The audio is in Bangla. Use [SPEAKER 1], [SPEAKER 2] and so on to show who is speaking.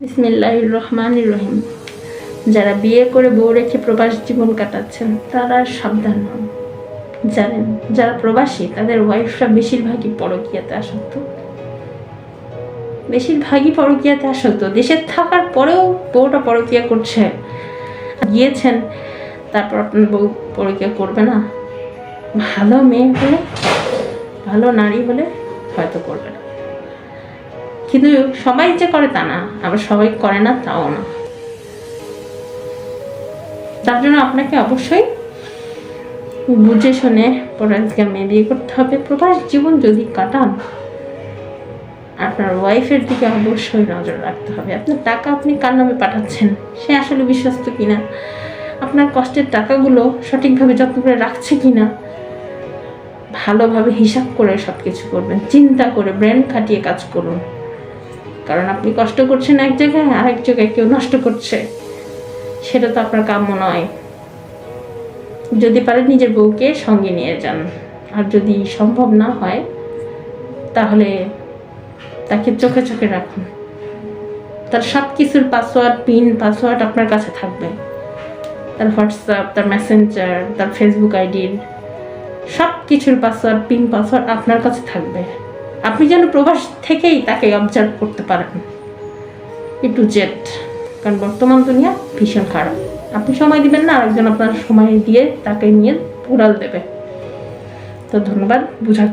[SPEAKER 1] বিসমিল্লাহির রহমানির রহিম। যারা বিয়ে করে বউ রেখে প্রবাস জীবন কাটাচ্ছেন তারা সাবধান হন। জানেন, যারা প্রবাসী তাদের ওয়াইফরা বেশিরভাগই পরকীয়াতে আসক্ত। দেশে থাকার পরেও বউটা পরকীয়া করছে। গিয়েছেন, তারপর আপনার বউ পরকীয়া করবে না? ভালো মেয়ে হলে, ভালো নারী হলে হয়তো করবে না, কিন্তু সবাই যে করে তা না, আবার সবাই করে না তাও না। তার জন্য আপনাকে অবশ্যই বুঝে শুনে পরকীয়া মেয়ে বিয়ে করতে হবে। প্রবাস জীবন যদি কাটান, আপনার ওয়াইফের দিকে অবশ্যই নজর রাখতে হবে। আপনার টাকা আপনি কার নামে পাঠাচ্ছেন, সে আসলে বিশ্বস্ত কিনা, আপনার কষ্টের টাকাগুলো সঠিকভাবে যত্ন করে রাখছে কিনা, ভালোভাবে হিসাব করে সব কিছু করবেন। চিন্তা করে ব্রেন খাটিয়ে কাজ করুন, কারণ আপনি কষ্ট করছেন এক জায়গায়, আরেক জায়গায় কেউ নষ্ট করছে, সেটা তো আপনার কাম্য নয়। যদি পারেন নিজের বউকে সঙ্গে নিয়ে যান, আর যদি সম্ভব না হয় তাহলে তাকে চোখে চোখে রাখুন। তার সব কিছুর পাসওয়ার্ড আপনার কাছে থাকবে। তার হোয়াটসঅ্যাপ, তার মেসেঞ্জার, তার ফেসবুক আইডির সব কিছুর পাসওয়ার্ড আপনার কাছে থাকবে। আপনি যেন প্রবাস থেকেই তাকে অবজার্ভ করতে পারেন A to Z, কারণ বর্তমান দুনিয়া ভীষণ খারাপ। আপনি সময় দিবেন না, আরেকজন আপনার সময় দিয়ে তাকে নিয়ে উড়াল দেবে। তো ধন্যবাদ বুঝার